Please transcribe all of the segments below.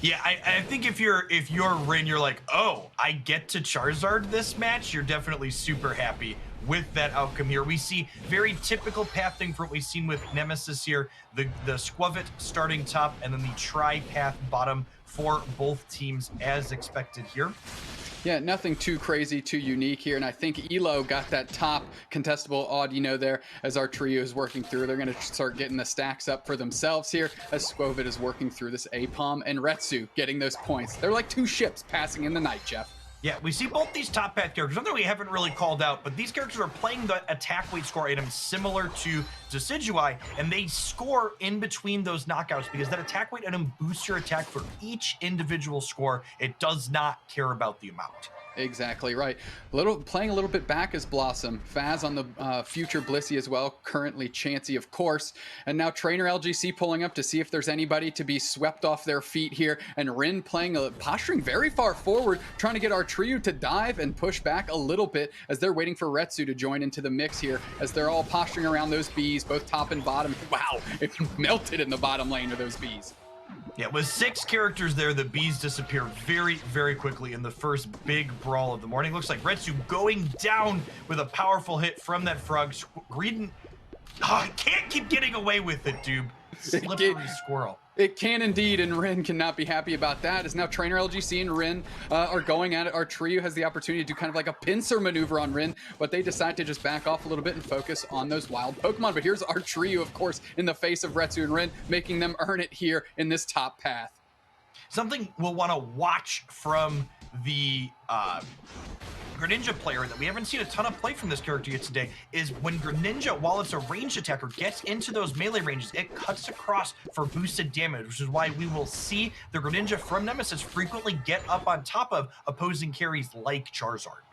Yeah, I think if you're Rin, you're like, oh, I get to Charizard this match. You're definitely super happy with that outcome here. We see very typical pathing for what we've seen with Nemesis here. The Squavit starting top and then the tri-path bottom for both teams as expected here. Yeah, nothing too crazy, too unique here. And I think Elo got that top contestable Audino there as our trio is working through. They're going to start getting the stacks up for themselves here as Squovit is working through this APOM and Retsu getting those points. They're like two ships passing in the night, Jeff. Yeah, we see both these top path characters, something we haven't really called out, but these characters are playing the attack weight score items similar to Decidueye, and they score in between those knockouts because that attack weight item boosts your attack for each individual score. It does not care about the amount. Exactly right. Playing a little bit back is Blossom. Faz on the future Blissey as well. Currently Chansey, of course. And now Trainer LGC pulling up to see if there's anybody to be swept off their feet here. And Rin posturing very far forward, trying to get our trio to dive and push back a little bit as they're waiting for Retsu to join into the mix here as they're all posturing around those bees, both top and bottom. Wow, it melted in the bottom lane of those bees. Yeah, with 6 characters there, the bees disappear very, very quickly in the first big brawl of the morning. Looks like Retsu going down with a powerful hit from that frog. Greedon, I can't keep getting away with it, dude. Slippery squirrel. It can indeed, and Rin cannot be happy about that. As now Trainer LGC and Rin are going at it. Our trio has the opportunity to do kind of like a pincer maneuver on Rin, but they decide to just back off a little bit and focus on those wild Pokemon. But here's our trio, of course, in the face of Retsu and Rin, making them earn it here in this top path. Something we'll want to watch from the Greninja player that we haven't seen a ton of play from this character yet today is when Greninja, while it's a ranged attacker, gets into those melee ranges, it cuts across for boosted damage, which is why we will see the Greninja from Nemesis frequently get up on top of opposing carries like Charizard.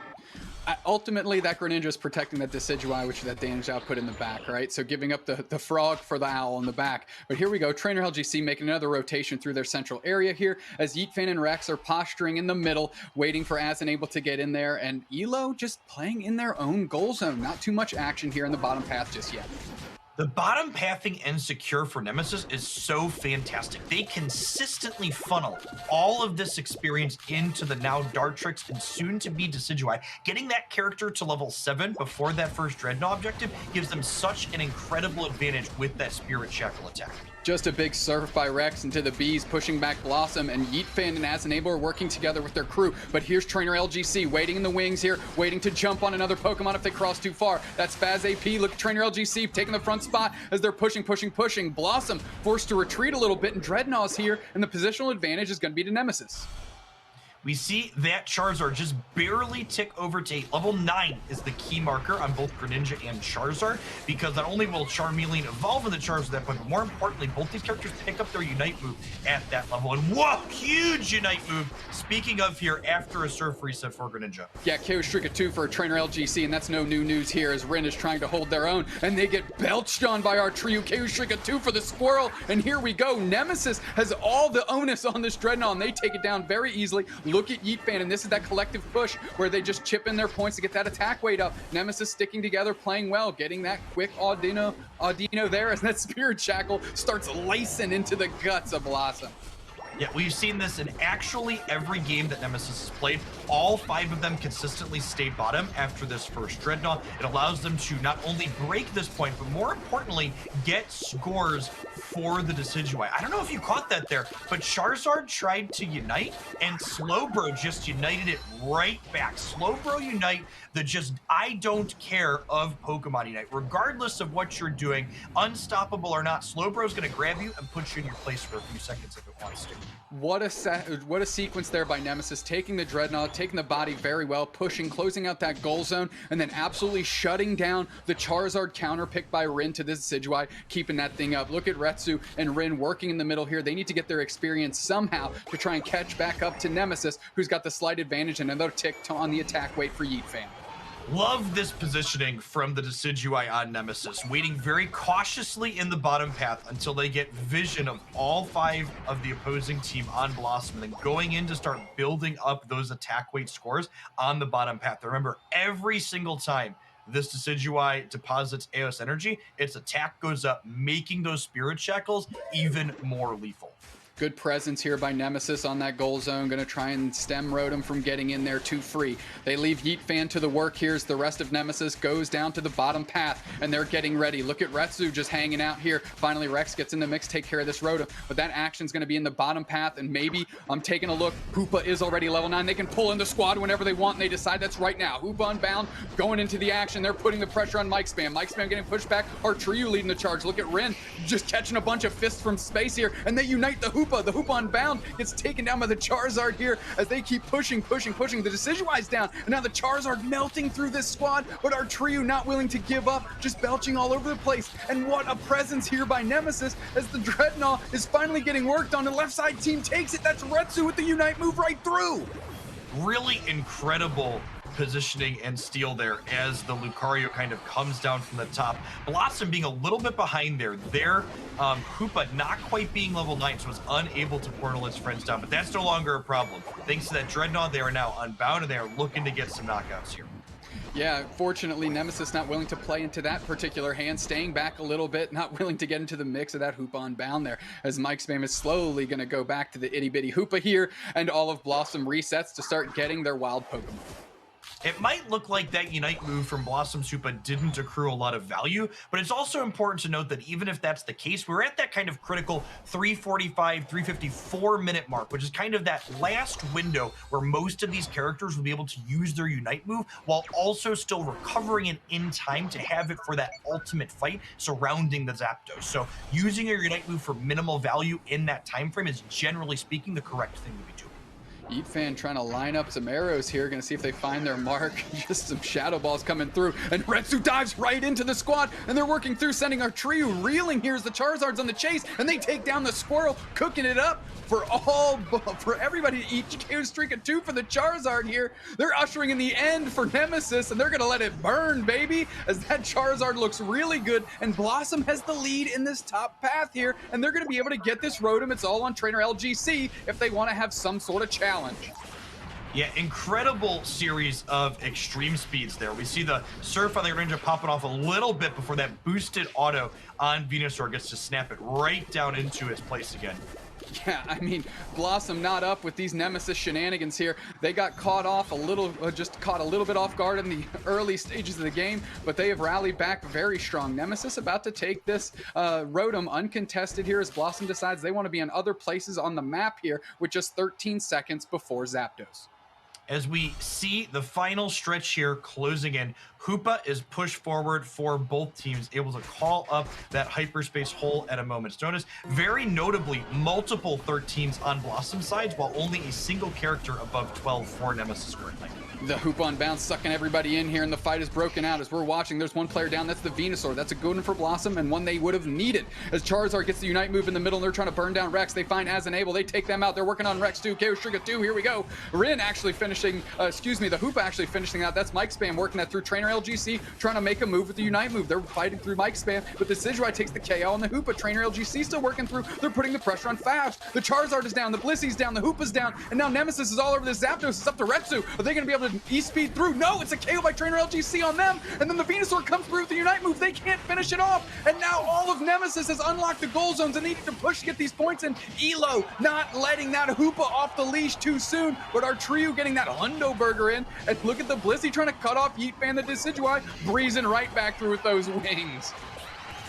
Ultimately, that Greninja is protecting that Decidueye, which is that damage output in the back, right? So giving up the frog for the owl in the back. But here we go. Trainer LGC making another rotation through their central area here as Yeetfan and Rex are posturing in the middle, waiting for Az and able to get in there. And Elo just playing in their own goal zone. Not too much action here in the bottom path just yet. The bottom pathing and secure for Nemesis is so fantastic. They consistently funnel all of this experience into the now Dartrix and soon to be Decidueye. Getting that character to level 7 before that first Dreadnought objective gives them such an incredible advantage with that Spirit Shackle attack. Just a big surf by Rex into the bees, pushing back Blossom, and Yeetfan and Azenable are working together with their crew. But here's Trainer LGC waiting in the wings here, waiting to jump on another Pokemon if they cross too far. That's Faz AP. Look at Trainer LGC taking the front spot as they're pushing. Blossom forced to retreat a little bit, and Dreadnaught's here, and the positional advantage is going to be to Nemesis. We see that Charizard just barely tick over to 8. Level 9 is the key marker on both Greninja and Charizard, because not only will Charmeleon evolve in the Charizard at that point, but more importantly, both these characters pick up their Unite move at that level. And whoa, huge Unite move. Speaking of here, after a Surf reset for Greninja. Yeah, KO Shrika 2 for Trainer LGC, and that's no new news here as Rin is trying to hold their own, and they get belched on by our trio. KO Shrika 2 for the Squirrel, and here we go. Nemesis has all the onus on this Dreadnought, and they take it down very easily. Look at Yeetfan, and this is that collective push where they just chip in their points to get that attack weight up. Nemesis sticking together, playing well, getting that quick Audino there as that Spirit Shackle starts lacing into the guts of Blossom. Yeah, we've seen this in actually every game that Nemesis has played. All 5 of them consistently stay bottom after this first Dreadnought. It allows them to not only break this point, but more importantly, get scores for the Decidueye. I don't know if you caught that there, but Charizard tried to Unite, and Slowbro just united it right back. Slowbro Unite, the just I don't care of Pokemon Unite. Regardless of what you're doing, unstoppable or not, Slowbro's going to grab you and put you in your place for a few seconds if it wants to. What a sequence there by Nemesis, taking the Dreadnought, taking the body very well, pushing, closing out that goal zone, and then absolutely shutting down the Charizard counter picked by Rin to this Decidueye, keeping that thing up. Look at Retsu and Rin working in the middle here. They need to get their experience somehow to try and catch back up to Nemesis, who's got the slight advantage and another tick on the attack weight for Yeetfan. Love this positioning from the Decidueye on Nemesis, waiting very cautiously in the bottom path until they get vision of all 5 of the opposing team on Blossom, and then going in to start building up those attack weight scores on the bottom path. Remember, every single time this Decidueye deposits Eos energy, its attack goes up, making those Spirit Shackles even more lethal. Good presence here by Nemesis on that goal zone. Going to try and stem Rotom from getting in there too free. They leave Yeet Fan to the work here as the rest of Nemesis goes down to the bottom path, and they're getting ready. Look at Retsu just hanging out here. Finally, Rex gets in the mix, take care of this Rotom, but that action's going to be in the bottom path, and maybe I'm taking a look. Hoopa is already level 9. They can pull in the squad whenever they want, and they decide that's right now. Hoopa Unbound going into the action. They're putting the pressure on Mike Spam. Mike Spam getting pushed back. Artriu leading the charge. Look at Rin just catching a bunch of fists from space here, and they unite the Hoopa. The Hoopa Unbound gets taken down by the Charizard here as they keep pushing. The Decidueye's down, and now the Charizard melting through this squad, but Artriu not willing to give up, just belching all over the place. And what a presence here by Nemesis as the Dreadnought is finally getting worked on. The left side team takes it. That's Retsu with the Unite move right through. Really incredible positioning and steal there as the Lucario kind of comes down from the top. Blossom being a little bit behind there. Hoopa not quite being level 9, so was unable to portal his friends down, but that's no longer a problem. Thanks to that Dreadnought, they are now unbound, and they are looking to get some knockouts here. Yeah, fortunately, Nemesis not willing to play into that particular hand, staying back a little bit, not willing to get into the mix of that Hoopa Unbound there, as Mike Spam is slowly going to go back to the itty-bitty Hoopa here, and all of Blossom resets to start getting their wild Pokemon. It might look like that Unite move from Blossom's Hoopa didn't accrue a lot of value, but it's also important to note that even if that's the case, we're at that kind of critical 345, 354 minute mark, which is kind of that last window where most of these characters will be able to use their Unite move while also still recovering it in time to have it for that ultimate fight surrounding the Zapdos. So using your Unite move for minimal value in that time frame is, generally speaking, the correct thing to be doing. Yeet Fan trying to line up some arrows here, gonna see if they find their mark. Just some shadow balls coming through, and Retsu dives right into the squad, and they're working through, sending Artriu reeling here as the Charizard's on the chase, and they take down the Squirrel, cooking it up for everybody to eat. KO streak of 2 for the Charizard here. They're ushering in the end for Nemesis, and they're gonna let it burn, baby, as that Charizard looks really good, and Blossom has the lead in this top path here, and they're gonna be able to get this Rotom. It's all on trainer LGC if they want to have some sort of challenge. Yeah, incredible series of extreme speeds there. We see the Surf on the Ranger popping off a little bit before that boosted auto on Venusaur gets to snap it right down into its place again. Yeah, I mean, Blossom not up with these Nemesis shenanigans here. They got caught off a little, just caught a little bit off guard in the early stages of the game, but they have rallied back very strong. Nemesis about to take this Rotom uncontested here as Blossom decides they want to be in other places on the map here with just 13 seconds before Zapdos. As we see the final stretch here closing in, Hoopa is pushed forward for both teams, able to call up that hyperspace hole at a moment's notice. Very notably, multiple 13s on Blossom sides, while only a single character above 12 for Nemesis currently. The Hoopa Unbound sucking everybody in here, and the fight is broken out as we're watching. There's one player down. That's the Venusaur. That's a good one for Blossom, and one they would have needed. As Charizard gets the Unite move in the middle, and they're trying to burn down Rex. They find As and Able. They take them out. They're working on Rex too. KO Striga 2. Here we go. Rin actually finishing, the Hoopa actually finishing out. That's Mike Spam working that through trainer LGC, trying to make a move with the Unite move. They're fighting through Mike Spam, but the Decidueye takes the KO on the Hoopa. Trainer LGC still working through. They're putting the pressure on Fabs. The Charizard is down. The Blissey's down. The Hoopa's down. And now Nemesis is all over this Zapdos. It's up to Retsu. Are they going to be able to E-speed through? No, it's a KO by trainer LGC on them. And then the Venusaur comes through with the Unite move. They can't finish it off. And now all of Nemesis has unlocked the goal zones and they need to push to get these points in. Elo not letting that Hoopa off the leash too soon, but Artriu getting that Hundo Burger in. And look at the Blissey trying to cut off Yeet Fan, the Decidueye, breezing right back through with those wings.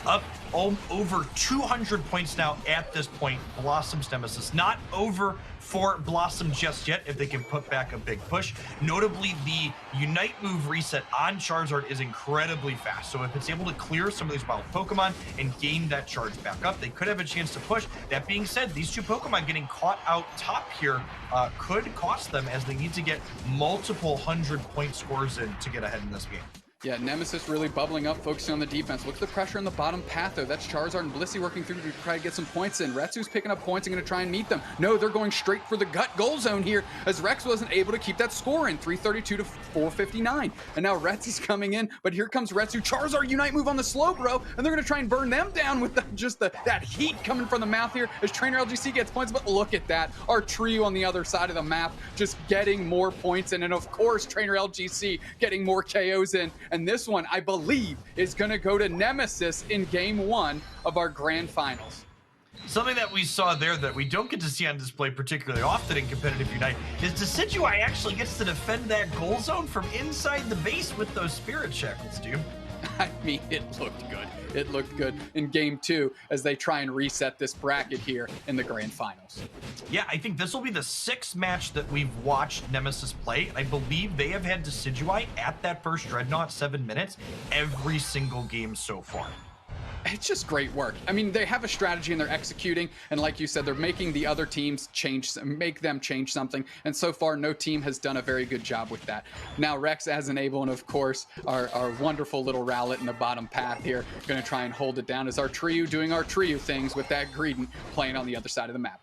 Up over 200 points now at this point. Blossom's Nemesis not over for Blossom just yet if they can put back a big push. Notably, the Unite move reset on Charizard is incredibly fast. So if it's able to clear some of these wild Pokemon and gain that charge back up, they could have a chance to push. That being said, these two Pokemon getting caught out top here could cost them as they need to get multiple 100-point scores in to get ahead in this game. Yeah, Nemesis really bubbling up, focusing on the defense. Look at the pressure in the bottom path, though. That's Charizard and Blissey working through to try to get some points in. Retsu's picking up points and going to try and meet them. No, they're going straight for the gut goal zone here, as Rex wasn't able to keep that score in, 332 to 459. And now Retz is coming in, but here comes Retsu. Charizard Unite move on the slow, bro, and they're going to try and burn them down with that heat coming from the mouth here as Trainer LGC gets points. But look at that. Artriu on the other side of the map just getting more points in, and of course, Trainer LGC getting more KOs in. And this one, I believe, is going to go to Nemesis in game 1 of our grand finals. Something that we saw there that we don't get to see on display particularly often in competitive Unite is Decidueye actually gets to defend that goal zone from inside the base with those spirit shackles, dude. I mean, it looked good. It looked good in game 2 as they try and reset this bracket here in the grand finals. Yeah, I think this will be the 6th match that we've watched Nemesis play. I believe they have had Decidueye at that first Dreadnought 7 minutes every single game so far. It's just great work. I mean, they have a strategy and they're executing, and like you said, they're making the other teams make them change something, and so far no team has done a very good job with that. Now Rex as Enable, and of course our wonderful little Rowlet in the bottom path here, gonna try and hold it down as our trio doing our trio things with that Greedent playing on the other side of the map.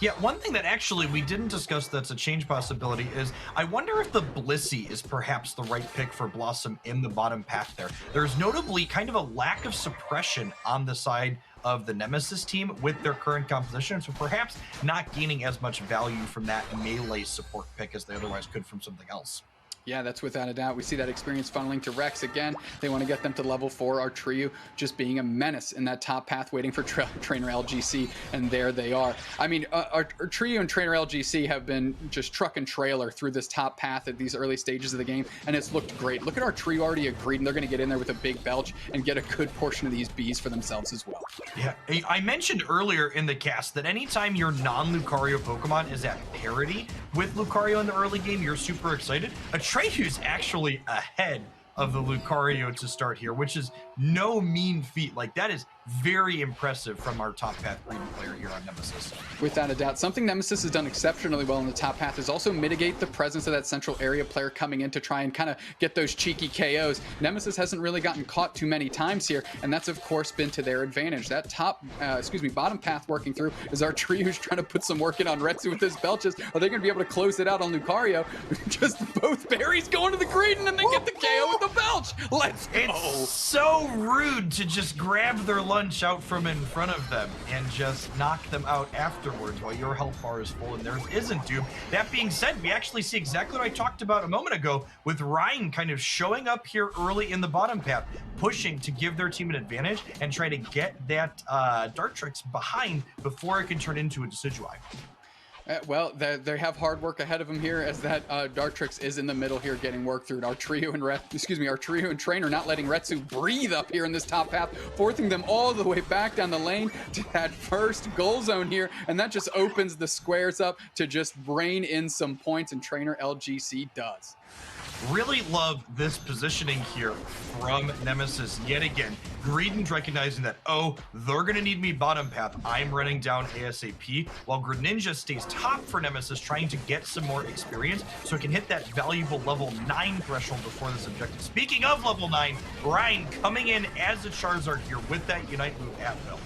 Yeah, one thing that actually we didn't discuss that's a change possibility is I wonder if the Blissey is perhaps the right pick for Blossom in the bottom path there. There's notably kind of a lack of suppression on the side of the Nemesis team with their current composition, so perhaps not gaining as much value from that melee support pick as they otherwise could from something else. Yeah, that's without a doubt. We see that experience funneling to Rex again. They want to get them to level 4. Our trio just being a menace in that top path, waiting for Trainer LGC, and there they are. I mean, our trio and Trainer LGC have been just truck and trailer through this top path at these early stages of the game, and it's looked great. Look at our trio already agreed, and they're going to get in there with a big belch and get a good portion of these bees for themselves as well. Yeah, I mentioned earlier in the cast that anytime your non-Lucario Pokemon is at parity with Lucario in the early game, you're super excited. Atreyu's actually ahead of the Lucario to start here, which is no mean feat. Like, that is very impressive from our top path Greedent player here on Nemesis. Without a doubt. Something Nemesis has done exceptionally well in the top path is also mitigate the presence of that central area player coming in to try and kind of get those cheeky KOs. Nemesis hasn't really gotten caught too many times here, and that's of course been to their advantage. That bottom path working through is our trio who's trying to put some work in on Retsu with his belches. Are they going to be able to close it out on Lucario? Just both berries going to the Greedent and they get the KO with the belch. Let's go. It's so rude to just grab their lunch out from in front of them and just knock them out afterwards while your health bar is full and theirs isn't, dude. That being said, we actually see exactly what I talked about a moment ago with Ryan kind of showing up here early in the bottom path, pushing to give their team an advantage and try to get that Dartrix behind before it can turn into a Decidueye. Well, they have hard work ahead of them here as that Dartrix is in the middle here getting work through. Our trio and Trainer not letting Retsu breathe up here in this top path, forcing them all the way back down the lane to that first goal zone here, and that just opens the squares up to just brain in some points, and Trainer LGC does. Really love this positioning here from Nemesis yet again. Greedent recognizing that, oh, they're going to need me bottom path. I'm running down ASAP, while Greninja stays top for Nemesis, trying to get some more experience so it can hit that valuable level 9 threshold before this objective. Speaking of level 9, Ryan coming in as a Charizard here with that Unite move at will.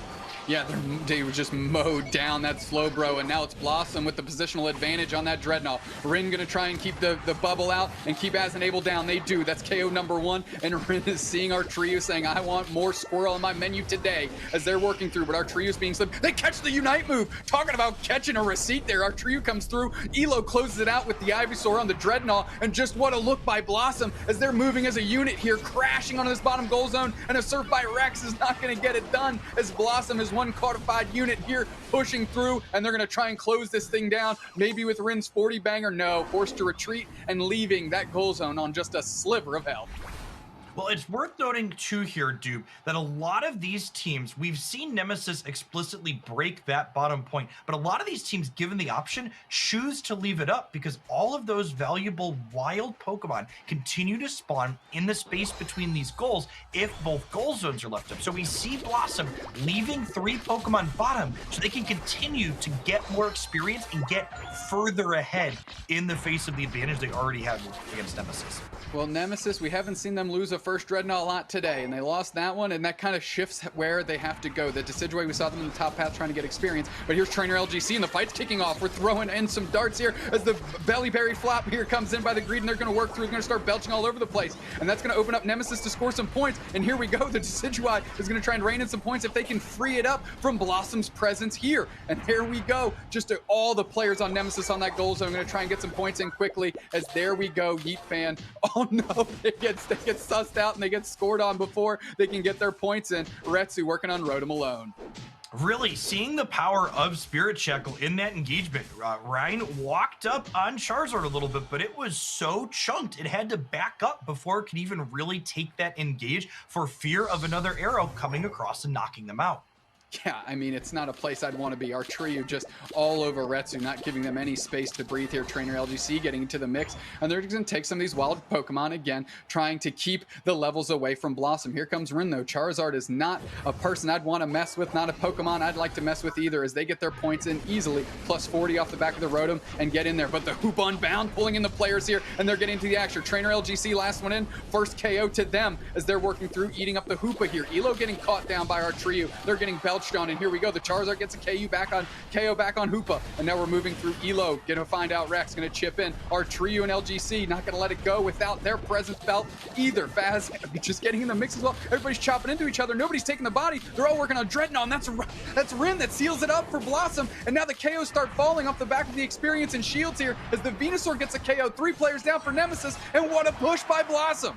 Yeah, they were just mowed down that Slowbro, and now it's Blossom with the positional advantage on that Dreadnought. Rin gonna try and keep the bubble out and keep As Enable down. They do. That's KO number 1, and Rin is seeing our trio saying, I want more squirrel on my menu today, as they're working through, but our trio is being slipped. They catch the Unite move. Talking about catching a receipt there. Our trio comes through. Elo closes it out with the Ivysaur on the Dreadnought, and just what a look by Blossom as they're moving as a unit here, crashing onto this bottom goal zone, and a surf by Rex is not gonna get it done as Blossom is one codified unit here pushing through, and they're going to try and close this thing down, maybe with Rin's 40 banger. No, forced to retreat and leaving that goal zone on just a sliver of health. Well, it's worth noting too here, Dupe, that a lot of these teams, we've seen Nemesis explicitly break that bottom point, but a lot of these teams, given the option, choose to leave it up because all of those valuable wild Pokemon continue to spawn in the space between these goals if both goal zones are left up. So we see Blossom leaving 3 Pokemon bottom so they can continue to get more experience and get further ahead in the face of the advantage they already have against Nemesis. Well, Nemesis, we haven't seen them lose a first Dreadnought a lot today, and they lost that one, and that kind of shifts where they have to go. The Decidueye, we saw them in the top path trying to get experience, but here's Trainer LGC, and the fight's kicking off. We're throwing in some darts here as the Belly Berry Flop here comes in by the Greed, and they're going to work through. They're going to start belching all over the place, and that's going to open up Nemesis to score some points, and here we go. The Decidueye is going to try and rain in some points if they can free it up from Blossom's presence here, and here we go. Just all the players on Nemesis on that goal zone. I'm going to try and get some points in quickly as there we go. Yeet fan. Oh no, they get sussed out and they get scored on before they can get their points in. Retsu working on Rotom alone. Really seeing the power of Spirit Shackle in that engagement. Ryan walked up on Charizard a little bit, but it was so chunked it had to back up before it could even really take that engage for fear of another arrow coming across and knocking them out. Yeah, I mean, it's not a place I'd want to be. Our trio just all over Retsu, not giving them any space to breathe here. Trainer LGC getting into the mix, and they're going to take some of these wild Pokemon again, trying to keep the levels away from Blossom. Here comes Rin, though. Charizard is not a person I'd want to mess with, not a Pokemon I'd like to mess with either, as they get their points in easily, plus 40 off the back of the Rotom, and get in there. But the Hoop Unbound pulling in the players here, and they're getting to the action. Trainer LGC, last one in, first KO to them as they're working through, eating up the Hoopa here. Elo getting caught down by our trio. They're getting belched on, and here we go. The Charizard gets a KO back on Hoopa, and now we're moving through Elo. Gonna find out Rex, gonna chip in. Our trio and LGC not gonna let it go without their presence belt either. Faz just getting in the mix as well. Everybody's chopping into each other. Nobody's taking the body. They're all working on Dreadnought, and that's Rin that seals it up for Blossom. And now the KOs start falling off the back of the experience and shields here as the Venusaur gets a KO. 3 players down for Nemesis, and what a push by Blossom.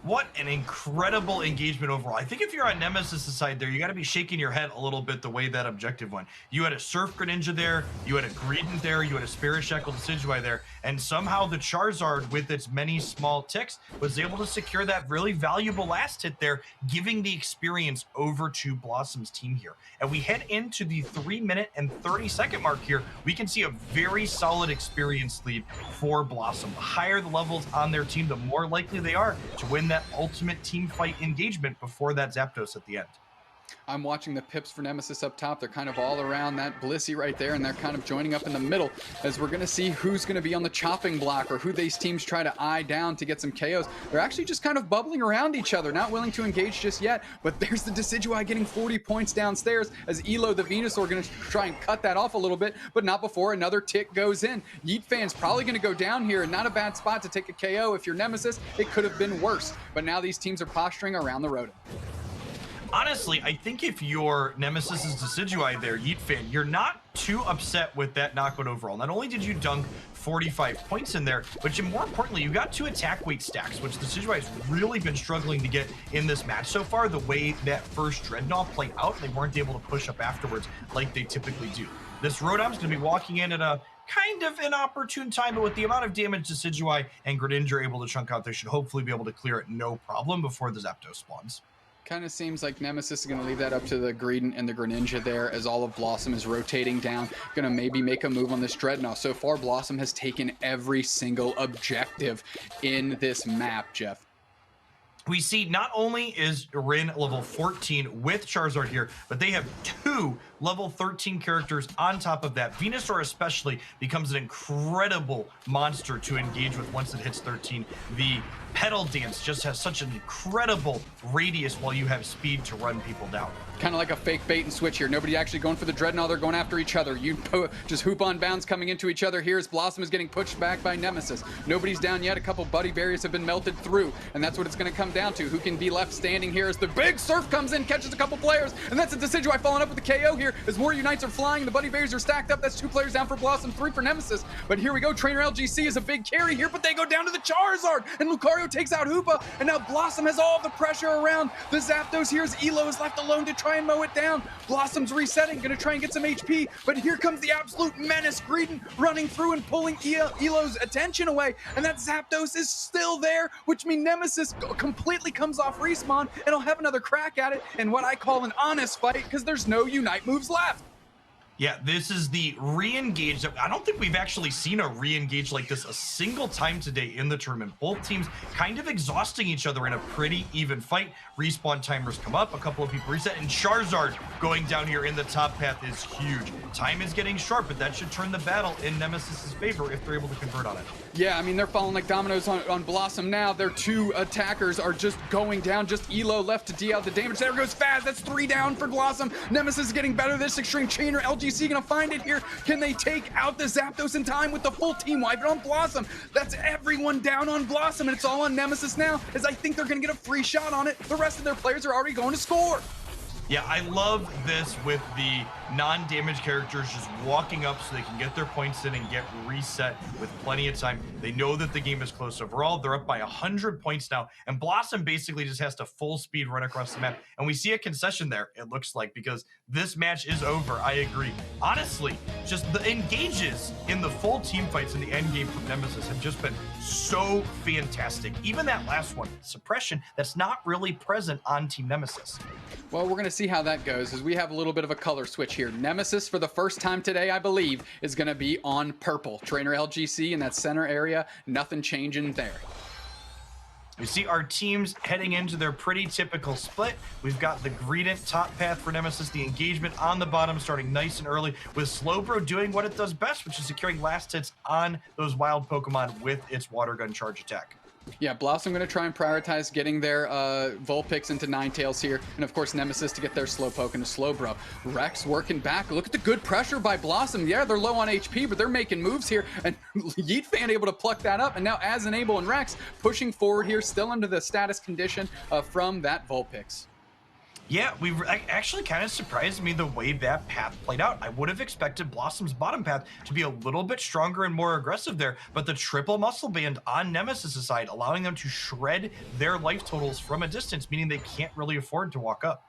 What an incredible engagement overall. I think if you're on Nemesis' side there, you got to be shaking your head a little bit the way that objective went. You had a Surf Greninja there, you had a Greedent there, you had a Spirit Shackle Decidueye there, and somehow the Charizard, with its many small ticks, was able to secure that really valuable last hit there, giving the experience over to Blossom's team here. And we head into the 3-minute and 30-second mark here. We can see a very solid experience lead for Blossom. The higher the levels on their team, the more likely they are to win that ultimate team fight engagement before that Zapdos at the end. I'm watching the pips for Nemesis up top. They're kind of all around that Blissey right there, and they're kind of joining up in the middle as we're going to see who's going to be on the chopping block or who these teams try to eye down to get some KOs. They're actually just kind of bubbling around each other, not willing to engage just yet, but there's the Decidueye getting 40 points downstairs as Elo, the Venusaur, going to try and cut that off a little bit, but not before another tick goes in. Yeet Fan's probably going to go down here, and not a bad spot to take a KO. If you're Nemesis, it could have been worse, but now these teams are posturing around the Rotom. Honestly, I think if you're Nemesis's Decidueye there, Yeet Fan, you're not too upset with that knockout overall. Not only did you dunk 45 points in there, but more importantly, you got 2 attack weight stacks, which Decidueye has really been struggling to get in this match so far. The way that first Dreadnought played out, they weren't able to push up afterwards like they typically do. This Rotom's going to be walking in at a kind of inopportune time, but with the amount of damage Decidueye and Greninja are able to chunk out, they should hopefully be able to clear it no problem before the Zapdos spawns. Kind of seems like Nemesis is going to leave that up to the Greedent and the Greninja there as all of Blossom is rotating down. Going to maybe make a move on this Dreadnought. So far, Blossom has taken every single objective in this map, Jeff. We see not only is Rin level 14 with Charizard here, but they have 2 level 13 characters on top of that. Venusaur especially becomes an incredible monster to engage with once it hits 13. The Petal Dance just has such an incredible radius while you have speed to run people down. Kind of like a fake bait and switch here. Nobody actually going for the Dreadnought. They're going after each other. You just hoop on bounds coming into each other here as Blossom is getting pushed back by Nemesis. Nobody's down yet. A couple buddy barriers have been melted through, and that's what it's going to come down to. Who can be left standing here as the big Surf comes in, catches a couple players, and that's a Decidueye following up with the KO here as more Unites are flying. The buddy barriers are stacked up. That's 2 players down for Blossom, 3 for Nemesis. But here we go. Trainer LGC is a big carry here, but they go down to the Charizard, and Lucario takes out Hoopa, and now Blossom has all the pressure around the Zapdos here as Elo is left alone to try and mow it down. Blossom's resetting, gonna try and get some HP, but here comes the absolute menace, Greedent running through and pulling Elo's attention away, and that Zapdos is still there, which means Nemesis completely comes off respawn, and he'll have another crack at it in what I call an honest fight, because there's no Unite moves left. Yeah, this is the re-engage. I don't think we've actually seen a re-engage like this a single time today in the tournament. Both teams kind of exhausting each other in a pretty even fight. Respawn timers come up, a couple of people reset, and Charizard going down here in the top path is huge. Time is getting short, but that should turn the battle in Nemesis's favor if they're able to convert on it. Yeah, I mean, they're falling like dominoes on Blossom now. Their 2 attackers are just going down. Just Elo left to deal out the damage. There goes Faz. That's 3 down for Blossom. Nemesis is getting better. This extreme chainer. LGC gonna find it here. Can they take out the Zapdos in time with the full team wipe it on Blossom? That's everyone down on Blossom, and it's all on Nemesis now, as I think they're gonna get a free shot on it. The rest of their players are already going to score. Yeah, I love this with the non-damage characters just walking up so they can get their points in and get reset with plenty of time. They know that the game is close overall. They're up by 100 points now, and Blossom basically just has to full speed run across the map. And we see a concession there, it looks like, because this match is over. I agree. Honestly, just the engages in the full team fights in the end game from Nemesis have just been so fantastic. Even that last one, Suppression, that's not really present on Team Nemesis. Well, we're going to see how that goes as we have a little bit of a color switch here. Nemesis, for the first time today, I believe, is going to be on purple. Trainer LGC in that center area, nothing changing there. We see our teams heading into their pretty typical split. We've got the Greedent top path for Nemesis, the engagement on the bottom starting nice and early, with Slowbro doing what it does best, which is securing last hits on those wild Pokemon with its water gun charge attack. Yeah, Blossom going to try and prioritize getting their Vulpix into Ninetales here. And of course, Nemesis to get their Slowpoke into Slowbro. Rex working back. Look at the good pressure by Blossom. Yeah, they're low on HP, but they're making moves here. And Yeet Fan able to pluck that up. And now Asenable and Rex pushing forward here, still under the status condition from that Vulpix. Yeah, actually kind of surprised me the way that path played out. I would have expected Blossom's bottom path to be a little bit stronger and more aggressive there, but the triple muscle band on Nemesis' side, allowing them to shred their life totals from a distance, meaning they can't really afford to walk up.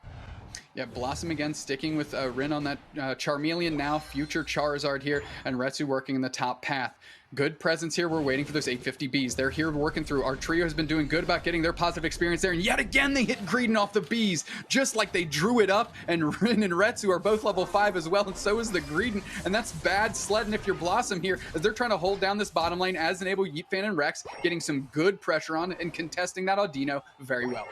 Yeah, Blossom again sticking with Rin on that Charmeleon now, future Charizard here, and Retsu working in the top path. Good presence here. We're waiting for those 850 Bs. They're here working through. Our trio has been doing good about getting their positive experience there, and yet again they hit Greedent off the Bs, just like they drew it up, and Rin and Retsu are both level 5 as well, and so is the Greedent, and that's bad sledding if you're Blossom here, as they're trying to hold down this bottom lane as Enable, Yeetfan, and Rex, getting some good pressure on and contesting that Audino very well.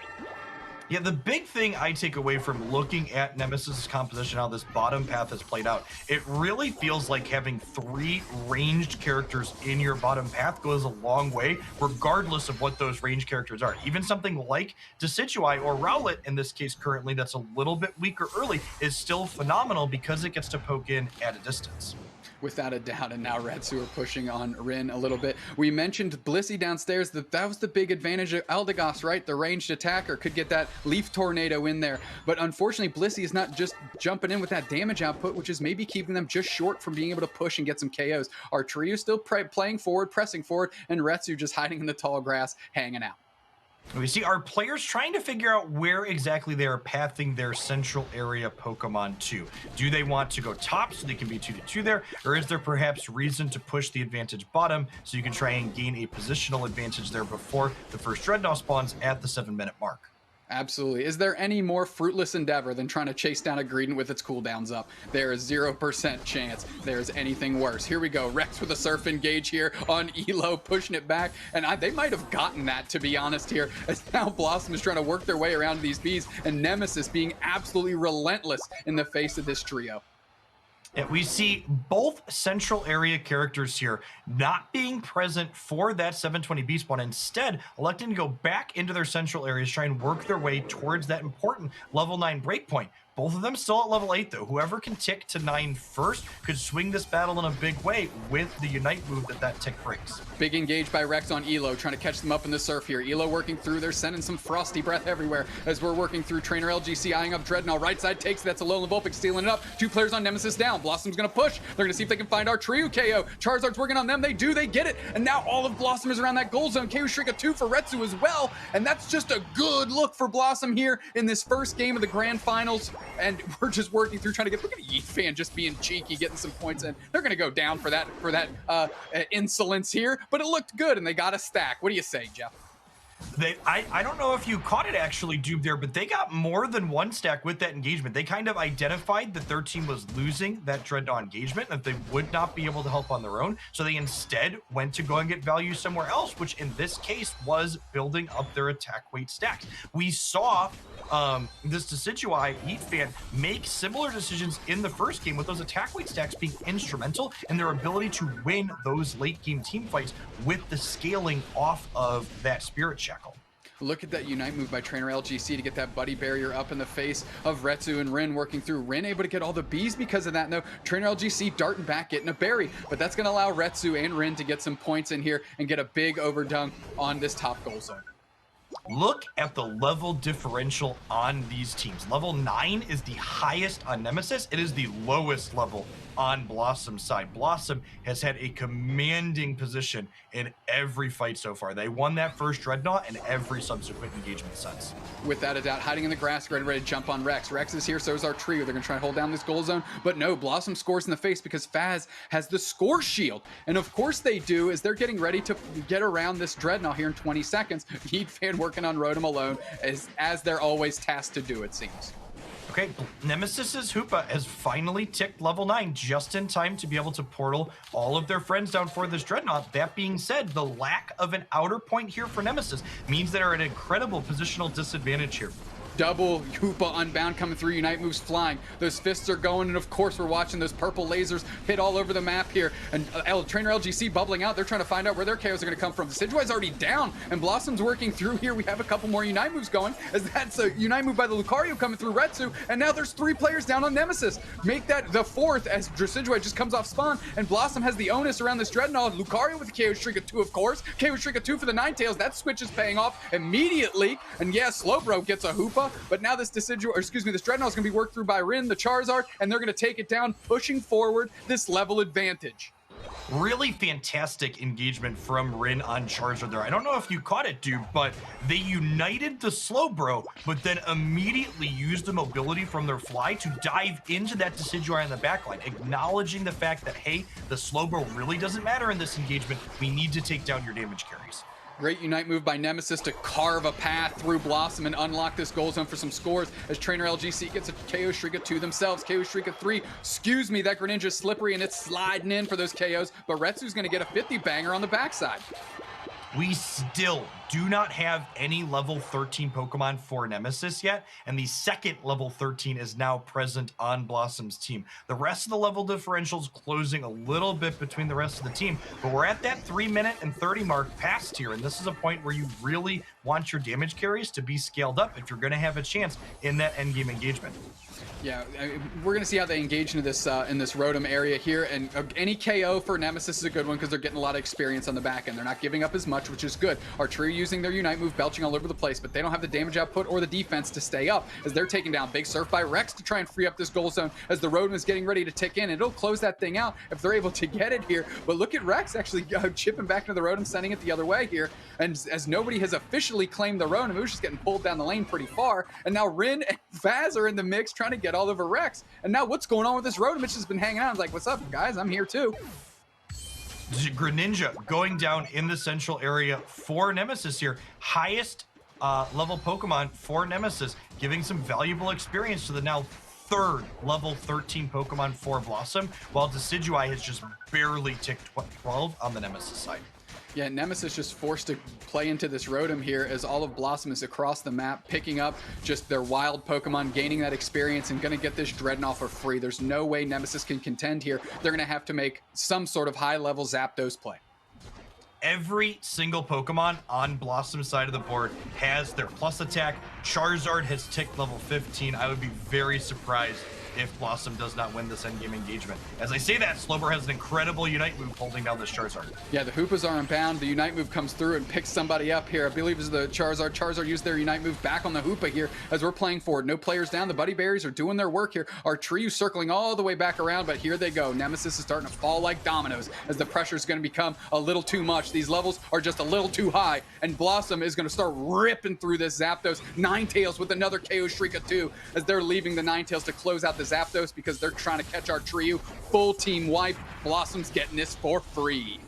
Yeah, the big thing I take away from looking at Nemesis' composition, how this bottom path has played out, it really feels like having 3 ranged characters in your bottom path goes a long way, regardless of what those ranged characters are. Even something like Decidueye or Rowlet, in this case currently, that's a little bit weaker early, is still phenomenal because it gets to poke in at a distance. Without a doubt, and now Retsu are pushing on Rin a little bit. We mentioned Blissey downstairs, that was the big advantage of Eldegoss, right? The ranged attacker could get that Leaf Tornado in there, but unfortunately Blissey is not just jumping in with that damage output, which is maybe keeping them just short from being able to push and get some KOs. Our trio still playing forward, pressing forward, and Retsu just hiding in the tall grass, hanging out. We see our players trying to figure out where exactly they are pathing their central area Pokemon to. Do they want to go top so they can be 2-2 there, or is there perhaps reason to push the advantage bottom so you can try and gain a positional advantage there before the first Dreadnought spawns at the 7-minute mark? Absolutely. Is there any more fruitless endeavor than trying to chase down a Greedent with its cooldowns up? There is 0% chance there's anything worse. Here we go. Rex with a Surf Engage here on Elo, pushing it back. And they might have gotten that, to be honest, here, as now Blossom is trying to work their way around these bees, and Nemesis being absolutely relentless in the face of this trio. And we see both central area characters here not being present for that 720 B spawn, instead electing to go back into their central areas, try and work their way towards that important level 9 breakpoint. Both of them still at level 8 though. Whoever can tick to 9 first could swing this battle in a big way with the Unite move that tick brings. Big engage by Rex on Elo, trying to catch them up in the surf here. Elo working through, they're sending some Frosty Breath everywhere as we're working through. Trainer LGC eyeing up Dreadnought. Right side takes, that's a Alolan Vulpix stealing it up. 2 players on Nemesis down. Blossom's gonna push. They're gonna see if they can find our trio KO. Charizard's working on them, they do, they get it. And now all of Blossom is around that goal zone. KO Shrika 2 for Retsu as well. And that's just a good look for Blossom here in this first game of the grand finals. And we're just working through trying to get, look at Yeet Fan just being cheeky, getting some points in. They're gonna go down for that insolence here, but it looked good and they got a stack. What do you say, Jeff? I don't know if you caught it actually, Doob, there, but they got more than 1 stack with that engagement. They kind of identified that their team was losing that Dreadnought engagement, that they would not be able to help on their own. So they instead went to go and get value somewhere else, which in this case was building up their attack weight stacks. We saw this Decidueye Yeet Fan make similar decisions in the first game, with those attack weight stacks being instrumental in their ability to win those late game team fights with the scaling off of that Spirit Shackle. Look at that Unite move by Trainer LGC to get that Buddy Barrier up in the face of Retsu and Rin working through. Rin able to get all the bees because of that. No, Trainer LGC darting back, getting a berry, but that's going to allow Retsu and Rin to get some points in here and get a big overdunk on this top goal zone. Look at the level differential on these teams. Level 9 is the highest on Nemesis. It is the lowest level on Blossom's side. Blossom has had a commanding position in every fight so far. They won that first Dreadnought and every subsequent engagement since. Without a doubt, hiding in the grass, getting ready to jump on Rex. Rex is here, so is our trio. They're going to try and hold down this goal zone, but no, Blossom scores in the face because Faz has the score shield. And of course they do, as they're getting ready to get around this Dreadnought here in 20 seconds. Heat fan working on Rotom alone, as they're always tasked to do, it seems. Okay, Nemesis's Hoopa has finally ticked level 9 just in time to be able to portal all of their friends down for this Dreadnought. That being said, the lack of an outer point here for Nemesis means they're at an incredible positional disadvantage here. Double Hoopa Unbound coming through, Unite moves flying. Those fists are going, and of course we're watching those purple lasers hit all over the map here. And Trainer LGC bubbling out. They're trying to find out where their KOs are going to come from. Decidueye's already down, and Blossom's working through here. We have a couple more Unite moves going, as that's a Unite move by the Lucario coming through Retsu, and now there's 3 players down on Nemesis. Make that the 4th as Decidueye just comes off spawn, and Blossom has the onus around this Dreadnought. Lucario with the KO Streak of 2, of course. KO Streak of 2 for the Ninetales. That switch is paying off immediately, and yeah, Slowbro gets a Hoopa, but now this this Dreadnought is going to be worked through by Rin, the Charizard, and they're going to take it down, pushing forward this level advantage. Really fantastic engagement from Rin on Charizard there. I don't know if you caught it, dude, but they united the Slowbro, but then immediately used the mobility from their fly to dive into that Decidueye on the backline, acknowledging the fact that, hey, the Slowbro really doesn't matter in this engagement. We need to take down your damage carries. Great Unite move by Nemesis to carve a path through Blossom and unlock this goal zone for some scores as Trainer LGC gets a KO Streak of 2 themselves. KO Streak of 3. Excuse me, that Greninja's slippery and it's sliding in for those KOs, but Retsu's going to get a 50 banger on the backside. We still do not have any level 13 Pokemon for Nemesis yet, and the second level 13 is now present on Blossom's team. The rest of the level differentials closing a little bit between the rest of the team, but we're at that 3-minute and 30 mark past here, and this is a point where you really want your damage carries to be scaled up if you're going to have a chance in that endgame engagement. Yeah, we're going to see how they engage into this in this Rotom area here, and any KO for Nemesis is a good one because they're getting a lot of experience on the back end. They're not giving up as much, which is good. Our trio using their Unite move, belching all over the place, but they don't have the damage output or the defense to stay up as they're taking down. Big Surf by Rex to try and free up this goal zone as the Rotom is getting ready to tick in. It'll close that thing out if they're able to get it here, but look at Rex actually chipping back into the Rotom, sending it the other way here, and as nobody has officially claimed the Rotom, it was just getting pulled down the lane pretty far, and now Rin and Faz are in the mix trying to get all over Rex. And now what's going on with this Rotom? It's just been hanging out. I'm like, what's up, guys? I'm here too. Greninja going down in the central area for Nemesis here. Highest level Pokemon for Nemesis, giving some valuable experience to the now 3rd level 13 Pokemon for Blossom, while Decidueye has just barely ticked 12 on the Nemesis side. Yeah, Nemesis just forced to play into this Rotom here as all of Blossom is across the map, picking up just their wild Pokemon, gaining that experience, and going to get this Dreadnought for free. There's no way Nemesis can contend here. They're going to have to make some sort of high-level Zapdos play. Every single Pokemon on Blossom's side of the board has their plus attack. Charizard has ticked level 15. I would be very surprised if Blossom does not win this endgame engagement. As I say that, Slowbro has an incredible Unite move holding down this Charizard. Yeah, the Hoopas are unbound. The Unite move comes through and picks somebody up here. I believe it's the Charizard. Charizard used their Unite move back on the Hoopa here as we're playing forward. No players down. The Buddy Berries are doing their work here. Our trio circling all the way back around, but here they go. Nemesis is starting to fall like dominoes as the pressure is going to become a little too much. These levels are just a little too high, and Blossom is going to start ripping through this Zapdos. Ninetales with another KO Streak of 2 as they're leaving the Ninetales to close out the Zapdos because they're trying to catch our trio. Full team wipe. Blossom's getting this for free.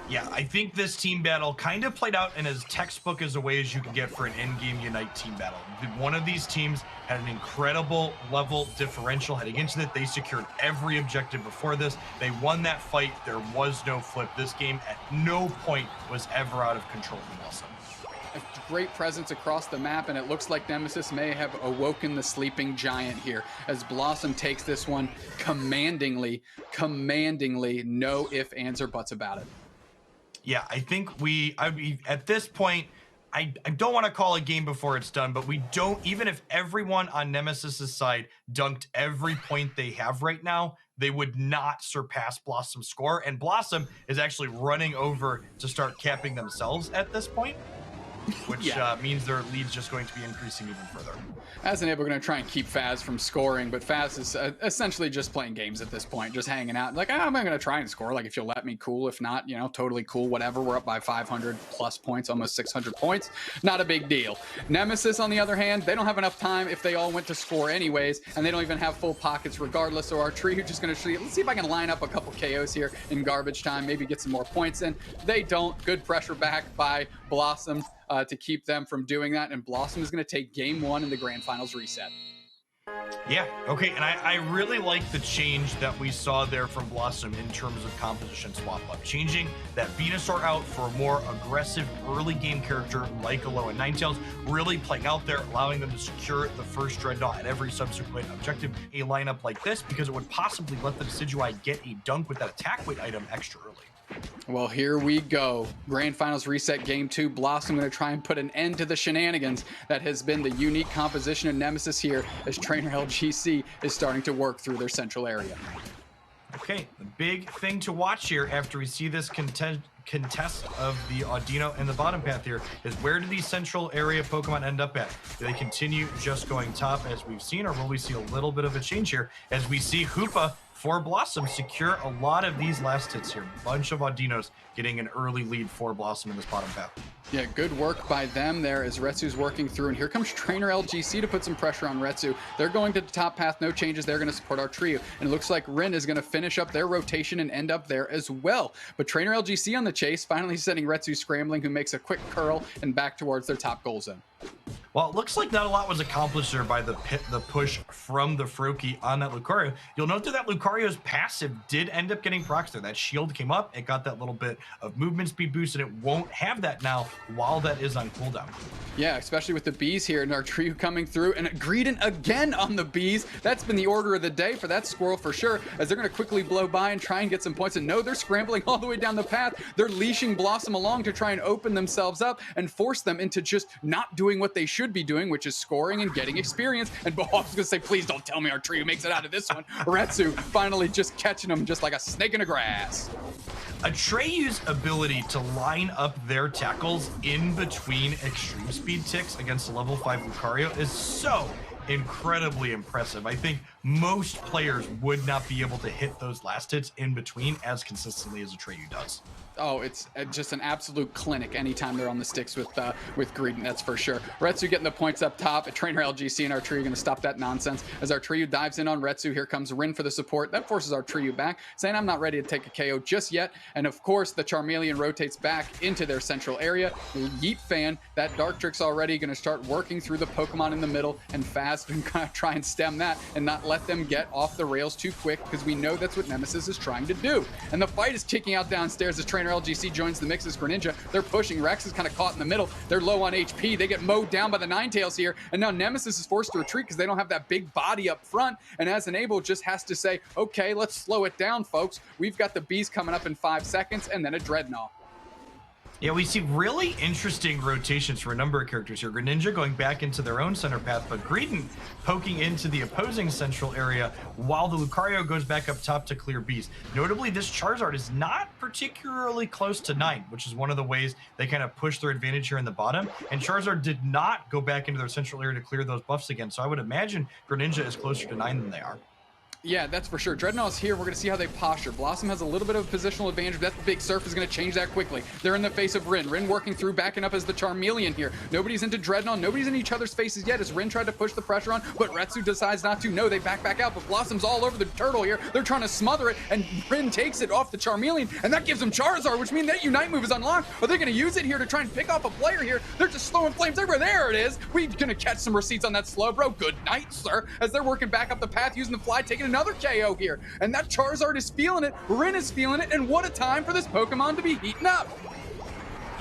Yeah, I think this team battle kind of played out in as textbook as a way as you can get for an endgame Unite team battle. One of these teams had an incredible level differential heading into it. They secured every objective before this. They won that fight. There was no flip. This game at no point was ever out of control for Blossom. A great presence across the map, and it looks like Nemesis may have awoken the sleeping giant here as Blossom takes this one commandingly, no ifs, ands, or buts about it. Yeah, I think at this point, I don't want to call a game before it's done, but we don't, even if everyone on Nemesis's side dunked every point they have right now, they would not surpass Blossom's score, and Blossom is actually running over to start capping themselves at this point. which means their lead's just going to be increasing even further. As an Abe, we're going to try and keep Faz from scoring, but Faz is essentially just playing games at this point, just hanging out. Like, I'm not going to try and score. Like, if you'll let me, cool. If not, you know, totally cool, whatever. We're up by 500 plus points, almost 600 points. Not a big deal. Nemesis, on the other hand, they don't have enough time if they all went to score anyways, and they don't even have full pockets regardless. So our Trio just going to let's see if I can line up a couple KOs here in garbage time, maybe get some more points in. They don't. Good pressure back by Blossom to keep them from doing that, and Blossom is going to take game 1 in the grand finals reset. Yeah, okay, and I really like the change that we saw there from Blossom in terms of composition swap up, changing that Venusaur out for a more aggressive early game character like Alola and Ninetales, really playing out there, allowing them to secure the first Dreadnought at every subsequent objective. A lineup like this, because it would possibly let the Decidueye get a dunk with that attack weight item extra early. Well, here we go. Grand Finals reset game 2. Blossom going to try and put an end to the shenanigans that has been the unique composition of Nemesis here as Trainer LGC is starting to work through their central area. Okay, the big thing to watch here after we see this contest of the Audino and the bottom path here is, where do these central area Pokemon end up at? Do they continue just going top as we've seen, or will we see a little bit of a change here as we see Hoopa for Blossom secure a lot of these last hits here? Bunch of Audinos getting an early lead for Blossom in this bottom path. Yeah, good work by them there as Retsu's working through, and here comes Trainer LGC to put some pressure on Retsu. They're going to the top path, no changes. They're going to support our trio, and it looks like Rin is going to finish up their rotation and end up there as well. But Trainer LGC on the chase, finally sending Retsu scrambling, who makes a quick curl and back towards their top goal zone. Well, it looks like not a lot was accomplished there by the push from the Froakie on that Lucario. You'll note that Lucario's passive did end up getting procs there. That shield came up, it got that little bit of movement speed boost, and it won't have that now while that is on cooldown. Yeah, especially with the bees here and our trio coming through, and Greedent again on the bees. That's been the order of the day for that squirrel for sure, as they're going to quickly blow by and try and get some points. And no, they're scrambling all the way down the path. They're leashing Blossom along to try and open themselves up and force them into just not doing what they should be doing, which is scoring and getting experience. And I was gonna say, please don't tell me our trio makes it out of this one. Retsu finally just catching them just like a snake in the grass. Atreyu's ability to line up their tackles in between extreme speed ticks against a level 5 Lucario is so incredibly impressive. I think most players would not be able to hit those last hits in between as consistently as Atreyu does. Oh, it's just an absolute clinic anytime they're on the sticks with Greedent, that's for sure. Retsu getting the points up top. A Trainer LGC and our trio going to stop that nonsense as our trio dives in on Retsu. Here comes Rin for the support. That forces our trio back, saying I'm not ready to take a KO just yet. And of course, the Charmeleon rotates back into their central area. Yeet Fan, that Dartrix already going to start working through the Pokemon in the middle, and Fast can kind of try and stem that and not let them get off the rails too quick, because we know that's what Nemesis is trying to do. And the fight is kicking out downstairs as Trainer LGC joins the mix as Greninja. They're pushing. Rex is kind of caught in the middle. They're low on HP. They get mowed down by the Ninetales here, and now Nemesis is forced to retreat because they don't have that big body up front, and as an Able just has to say, okay, let's slow it down, folks. We've got the bees coming up in 5 seconds, and then a Dreadnought. Yeah, we see really interesting rotations for a number of characters here. Greninja going back into their own center path, but Greedent poking into the opposing central area while the Lucario goes back up top to clear bees. Notably, this Charizard is not particularly close to 9, which is one of the ways they kind of push their advantage here in the bottom. And Charizard did not go back into their central area to clear those buffs again, so I would imagine Greninja is closer to 9 than they are. Yeah, that's for sure. Dreadnought's here. We're going to see how they posture. Blossom has a little bit of a positional advantage, but that big surf is going to change that quickly. They're in the face of Rin. Rin working through, backing up as the Charmeleon here. Nobody's into Dreadnought. Nobody's in each other's faces yet as Rin tried to push the pressure on, but Retsu decides not to. No, they back out, but Blossom's all over the turtle here. They're trying to smother it, and Rin takes it off the Charmeleon, and that gives them Charizard, which means that Unite move is unlocked. Are they going to use it here to try and pick off a player here? They're just slowing flames everywhere. There it is. We're going to catch some receipts on that slow, bro. Good night, sir. As they're working back up the path using the fly, taking another KO here. And that Charizard is feeling it, Rin is feeling it, and what a time for this Pokemon to be heating up.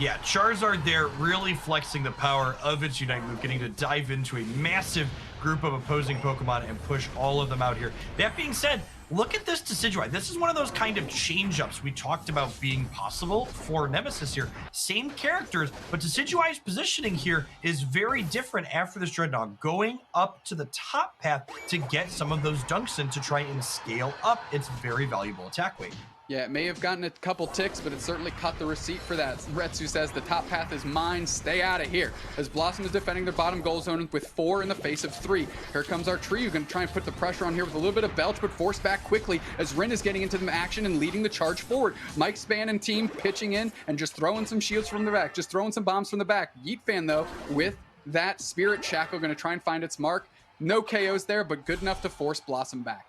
Yeah, Charizard there really flexing the power of its Unite move, getting to dive into a massive group of opposing Pokemon and push all of them out here. That being said, look at this Decidueye. This is one of those kind of change-ups we talked about being possible for Nemesis here. Same characters, but Decidueye's positioning here is very different after this Dreadnought, going up to the top path to get some of those dunks in to try and scale up its very valuable attack weight. Yeah, it may have gotten a couple ticks, but it certainly cut the receipt for that. Retsu says the top path is mine, stay out of here. As Blossom is defending their bottom goal zone with 4 in the face of 3. Here comes our Tree, who's going to try and put the pressure on here with a little bit of belch, but forced back quickly as Rin is getting into the action and leading the charge forward. Mike Span and team pitching in and just throwing some shields from the back, just throwing some bombs from the back. Yeet Fan, though, with that Spirit Shackle, going to try and find its mark. No KOs there, but good enough to force Blossom back.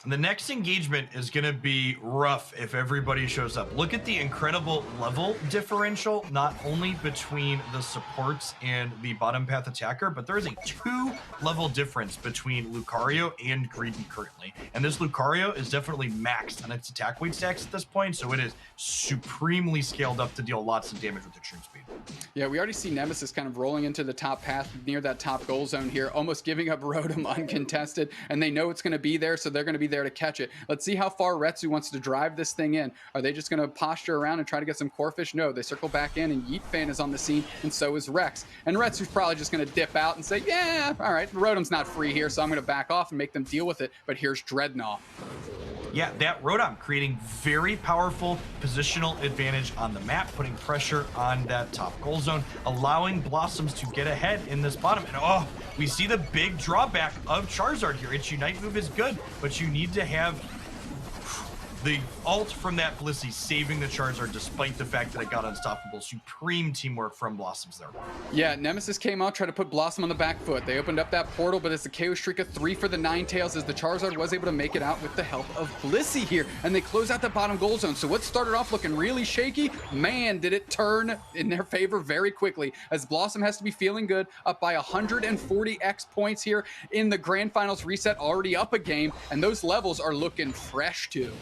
The next engagement is going to be rough if everybody shows up. Look at the incredible level differential, not only between the supports and the bottom path attacker, but there is a 2-level difference between Lucario and Greedy currently. And this Lucario is definitely maxed on its attack weight stacks at this point, so it is supremely scaled up to deal lots of damage with extreme speed. Yeah, we already see Nemesis kind of rolling into the top path near that top goal zone here, almost giving up Rotom uncontested, and they know it's going to be there, so they're going to be there to catch it. Let's see how far Retsu wants to drive this thing in. Are they just going to posture around and try to get some Corphish? No, they circle back in, and Yeet Fan is on the scene, and so is Rex. And Retsu's probably just going to dip out and say, yeah, all right, Rotom's not free here, so I'm going to back off and make them deal with it, but here's Dreadnought. Yeah, that Rotom creating very powerful positional advantage on the map, putting pressure on that top goal zone, allowing Blossoms to get ahead in this bottom. And oh, we see the big drawback of Charizard here. Its Unite move is good, but you need to have the ult from that Blissey saving the Charizard despite the fact that it got unstoppable. Supreme teamwork from Blossoms there. Yeah, Nemesis came out, tried to put Blossom on the back foot. They opened up that portal, but it's the KO streak of 3 for the Ninetales as the Charizard was able to make it out with the help of Blissey here. And they close out the bottom goal zone. So what started off looking really shaky, man, did it turn in their favor very quickly as Blossom has to be feeling good, up by 140x points here in the Grand Finals reset, already up a game, and those levels are looking fresh too.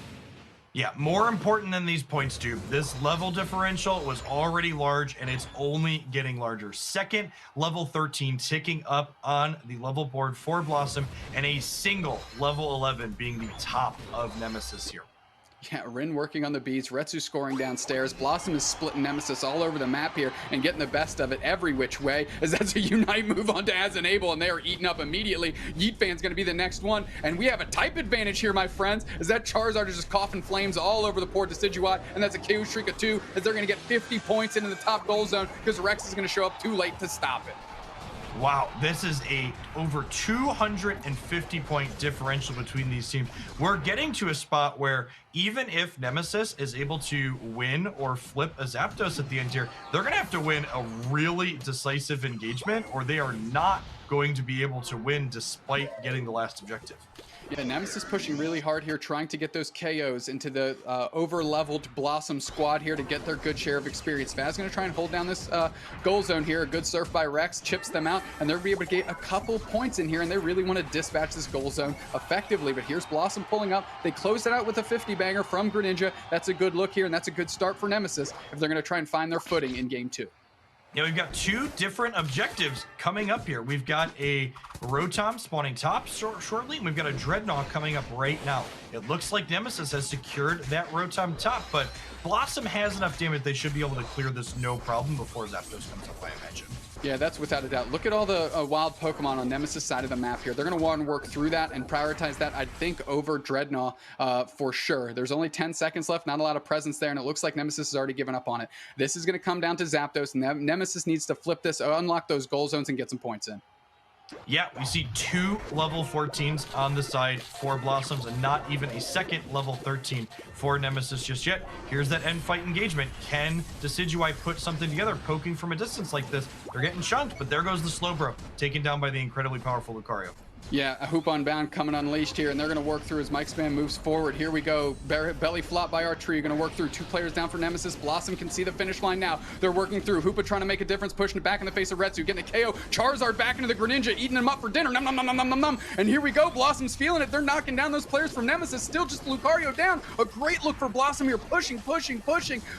Yeah, more important than these points, dude. This level differential was already large, and it's only getting larger. Second, level 13 ticking up on the level board for Blossom, and a single level 11 being the top of Nemesis here. Yeah, Rin working on the beats, Retsu scoring downstairs, Blossom is splitting Nemesis all over the map here and getting the best of it every which way, as that's a Unite move onto As and Abel, and they are eaten up immediately. Yeet Fan's going to be the next one, and we have a type advantage here, my friends, as that Charizard is just coughing flames all over the poor Decidueye, and that's a KO streak of 2, as they're going to get 50 points into the top goal zone, because Rex is going to show up too late to stop it. Wow, this is a over 250 point differential between these teams. We're getting to a spot where even if Nemesis is able to win or flip a Zapdos at the end here, they're going to have to win a really decisive engagement, or they are not going to be able to win despite getting the last objective. Yeah, Nemesis pushing really hard here, trying to get those KOs into the over-leveled Blossom squad here to get their good share of experience. Faz going to try and hold down this goal zone here. A good surf by Rex, chips them out, and they'll be able to get a couple points in here, and they really want to dispatch this goal zone effectively. But here's Blossom pulling up. They close it out with a 50-banger from Greninja. That's a good look here, and that's a good start for Nemesis if they're going to try and find their footing in Game 2. Yeah, we've got 2 different objectives coming up here. We've got a Rotom spawning top shortly, and we've got a Dreadnought coming up right now. It looks like Nemesis has secured that Rotom top, but Blossom has enough damage they should be able to clear this no problem before Zapdos comes up, I imagine. Yeah, that's without a doubt. Look at all the wild Pokemon on Nemesis' side of the map here. They're going to want to work through that and prioritize that, I think, over Dreadnought for sure. There's only 10 seconds left, not a lot of presence there, and it looks like Nemesis has already given up on it. This is going to come down to Zapdos, and Nemesis needs to flip this, unlock those goal zones, and get some points in. Yeah, we see 2 level 14s on the side for Blossoms, and not even a second level 13 for Nemesis just yet. Here's that end fight engagement. Can Decidueye put something together? Poking from a distance like this, they're getting chunked, but there goes the Slowbro, taken down by the incredibly powerful Lucario. Yeah, a Hoop Unbound coming unleashed here, and they're going to work through as Mike Span moves forward. Here we go. Belly flop by our tree. Going to work through 2 players down for Nemesis. Blossom can see the finish line now. They're working through. Hoopa trying to make a difference, pushing it back in the face of Retsu, getting a KO. Charizard back into the Greninja, eating him up for dinner. Nom, nom, nom, nom, nom, nom, nom. And here we go. Blossom's feeling it. They're knocking down those players from Nemesis. Still just Lucario down. A great look for Blossom here, pushing.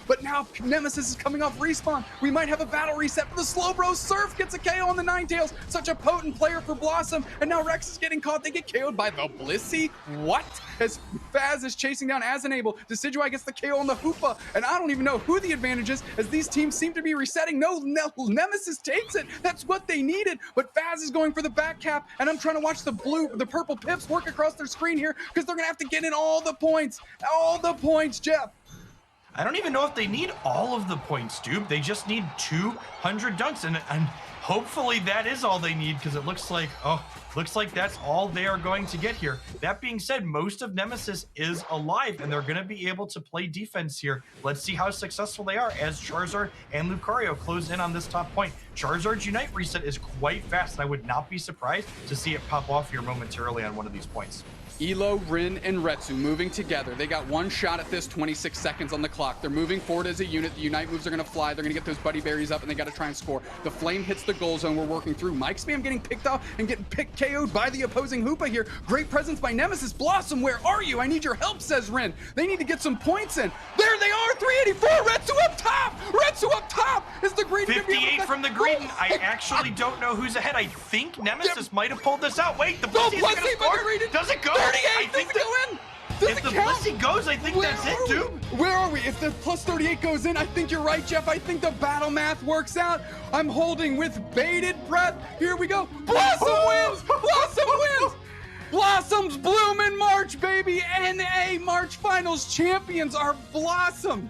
But now Nemesis is coming off respawn. We might have a battle reset for the Slowbro. Surf gets a KO on the Ninetales. Such a potent player for Blossom. And now Rex is getting caught. They get KO'd by the Blissey. What? As Faz is chasing down as Enable, Decidueye gets the KO on the Hoopa, and I don't even know who the advantage is, as these teams seem to be resetting. No, Nemesis takes it. That's what they needed, but Faz is going for the back cap, and I'm trying to watch the purple pips work across their screen here, because they're gonna have to get in all the points, Jeff. I don't even know if they need all of the points, dude. They just need 200 dunks, and hopefully that is all they need, because it looks like that's all they are going to get here. That being said, most of Nemesis is alive, and they're going to be able to play defense here. Let's see how successful they are as Charizard and Lucario close in on this top point. Charizard's Unite reset is quite fast, and I would not be surprised to see it pop off here momentarily on one of these points. Elo, Rin, and Retsu moving together. They got one shot at this, 26 seconds on the clock. They're moving forward as a unit. The Unite moves are going to fly. They're going to get those Buddy Berries up, and they got to try and score. The Flame hits the goal zone we're working through. Mike Spam getting picked off and getting KO'd by the opposing Hoopa here. Great presence by Nemesis. Blossom, where are you? I need your help, says Rin. They need to get some points in. There they are, 384. Retsu up top. Retsu up top. Is the green 58 from the green. I actually don't know who's ahead. I think Nemesis might have pulled this out. Wait, the Blissey is going to score. Does it go? 38. Does it go in? If the Blissey goes, I think that's it, dude. Where are we? If the plus 38 goes in, I think you're right, Jeff. I think the battle math works out. I'm holding with bated breath. Here we go. Blossom wins! Blossom wins! Blossoms bloom in March, baby! NA March Finals champions are Blossom.